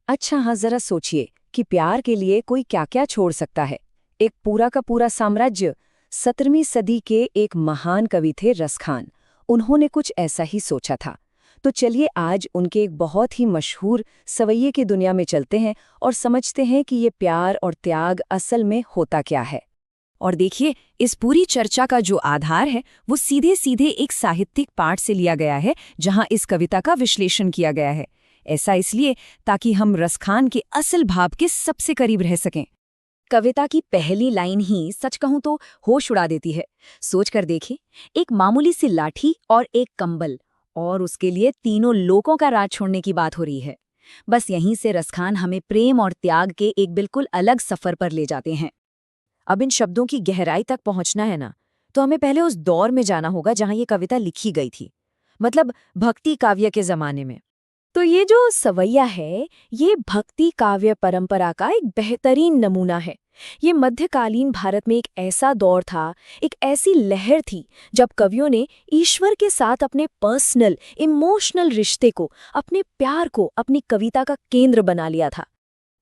अच्छा हाँ, जरा सोचिए कि प्यार के लिए कोई क्या क्या छोड़ सकता है। एक पूरा का पूरा साम्राज्य। 17वीं सदी के एक महान कवि थे रसखान। उन्होंने कुछ ऐसा ही सोचा था। तो चलिए आज उनके एक बहुत ही मशहूर सवैये की दुनिया में चलते हैं और समझते हैं कि ये प्यार और त्याग असल में होता क्या है। और देखिए, इस पूरी चर्चा का जो आधार है वो सीधे सीधे एक साहित्यिक पाठ से लिया गया है, जहां इस कविता का विश्लेषण किया गया है। ऐसा इसलिए ताकि हम रसखान के असल भाव के सबसे करीब रह सकें। कविता की पहली लाइन ही सच कहूं तो होश उड़ा देती है। सोच कर देखिए, एक मामूली सी लाठी और एक कंबल, और उसके लिए तीनों लोगों का राज छोड़ने की बात हो रही है। बस यहीं से रसखान हमें प्रेम और त्याग के एक बिल्कुल अलग सफर पर ले जाते हैं। अब इन शब्दों की गहराई तक पहुंचना है ना, तो हमें पहले उस दौर में जाना होगा जहां ये कविता लिखी गई थी, मतलब भक्ति काव्य के जमाने में। तो ये जो सवैया है, ये भक्ति काव्य परंपरा का एक बेहतरीन नमूना है। ये मध्यकालीन भारत में एक ऐसा दौर था, एक ऐसी लहर थी, जब कवियों ने ईश्वर के साथ अपने पर्सनल इमोशनल रिश्ते को, अपने प्यार को अपनी कविता का केंद्र बना लिया था।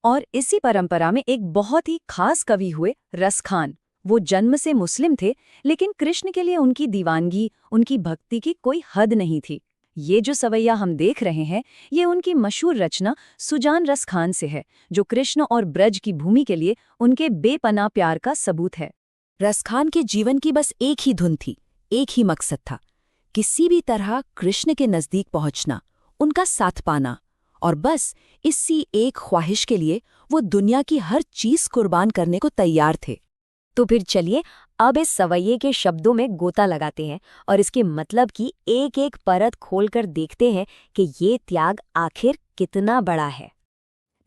और इसी परंपरा में एक बहुत ही खास कवि हुए रसखान। वो जन्म से मुस्लिम थे, लेकिन कृष्ण के लिए उनकी दीवानगी, उनकी भक्ति की कोई हद नहीं थी। ये जो सवैया हम देख रहे हैं, ये उनकी मशहूर रचना सुजान रसखान से है, जो कृष्ण और ब्रज की भूमि के लिए उनके बेपनाह प्यार का सबूत है। रसखान के जीवन की बस एक ही धुन थी, एक ही मकसद था, किसी भी तरह कृष्ण के नजदीक पहुंचना, उनका साथ पाना। और बस इसी एक ख्वाहिश के लिए वो दुनिया की हर चीज कुर्बान करने को तैयार थे। तो फिर चलिए अब इस सवैये के शब्दों में गोता लगाते हैं और इसके मतलब की एक एक परत खोलकर देखते हैं कि ये त्याग आखिर कितना बड़ा है।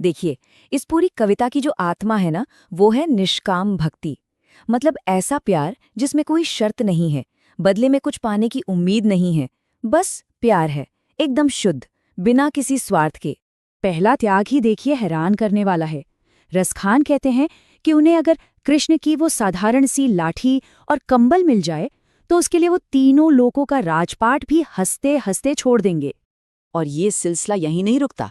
देखिए, इस पूरी कविता की जो आत्मा है ना, वो है निष्काम भक्ति। मतलब ऐसा प्यार जिसमें कोई शर्त नहीं है, बदले में कुछ पाने की उम्मीद नहीं है, बस प्यार है, एकदम शुद्ध, बिना किसी स्वार्थ के। पहला त्याग ही देखिए हैरान करने वाला है। रसखान कहते हैं कि उन्हें अगर कृष्ण की वो साधारण सी लाठी और कंबल मिल जाए, तो उसके लिए वो तीनों लोगों का राजपाट भी हंसते हंसते छोड़ देंगे। और ये सिलसिला यहीं नहीं रुकता।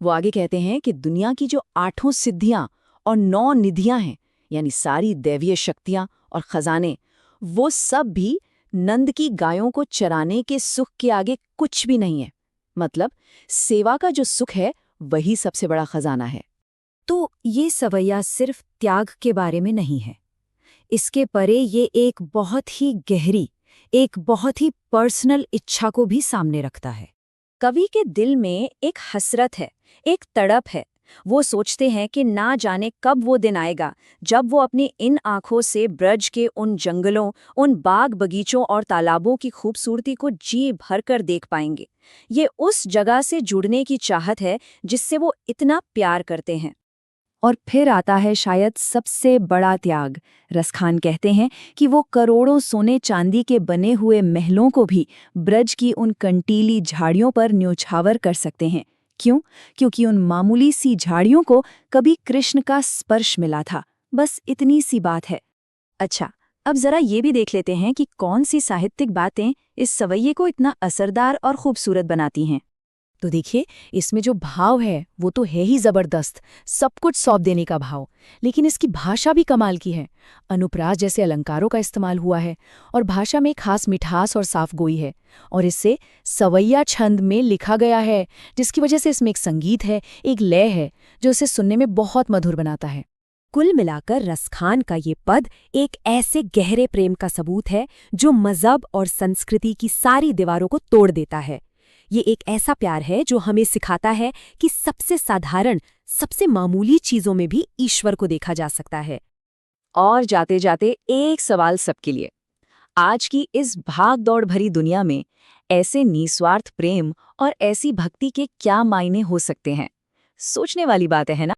वो आगे कहते हैं कि दुनिया की जो 8 सिद्धियां और 9 निधियां हैं, यानी सारी दैवीय शक्तियां और खजाने, वो सब भी नंद की गायों को चराने के सुख के आगे कुछ भी नहीं है। मतलब सेवा का जो सुख है, वही सबसे बड़ा खजाना है। तो ये सवैया सिर्फ त्याग के बारे में नहीं है। इसके परे ये एक बहुत ही गहरी, एक बहुत ही पर्सनल इच्छा को भी सामने रखता है। कवि के दिल में एक हसरत है, एक तड़प है। वो सोचते हैं कि ना जाने कब वो दिन आएगा जब वो अपनी इन आंखों से ब्रज के उन जंगलों, उन बाग बगीचों और तालाबों की खूबसूरती को जी भर कर देख पाएंगे। ये उस जगह से जुड़ने की चाहत है जिससे वो इतना प्यार करते हैं। और फिर आता है शायद सबसे बड़ा त्याग। रसखान कहते हैं कि वो करोड़ों सोने चांदी के बने हुए महलों को भी ब्रज की उन कंटीली झाड़ियों पर न्योछावर कर सकते हैं। क्यों? क्योंकि उन मामूली सी झाड़ियों को कभी कृष्ण का स्पर्श मिला था। बस इतनी सी बात है। अच्छा, अब जरा ये भी देख लेते हैं कि कौन सी साहित्यिक बातें इस सवैये को इतना असरदार और खूबसूरत बनाती हैं। तो देखिए, इसमें जो भाव है वो तो है ही जबरदस्त, सब कुछ सौंप देने का भाव। लेकिन इसकी भाषा भी कमाल की है। अनुप्रास जैसे अलंकारों का इस्तेमाल हुआ है और भाषा में खास मिठास और साफगोई है। और इससे सवैया छंद में लिखा गया है, जिसकी वजह से इसमें एक संगीत है, एक लय है, जो इसे सुनने में बहुत मधुर बनाता है। कुल मिलाकर रसखान का ये पद एक ऐसे गहरे प्रेम का सबूत है जो मजहब और संस्कृति की सारी दीवारों को तोड़ देता है। ये एक ऐसा प्यार है जो हमें सिखाता है कि सबसे साधारण, सबसे मामूली चीजों में भी ईश्वर को देखा जा सकता है। और जाते जाते एक सवाल सबके लिए। आज की इस भाग दौड़ भरी दुनिया में ऐसे निस्वार्थ प्रेम और ऐसी भक्ति के क्या मायने हो सकते हैं? सोचने वाली बात है ना?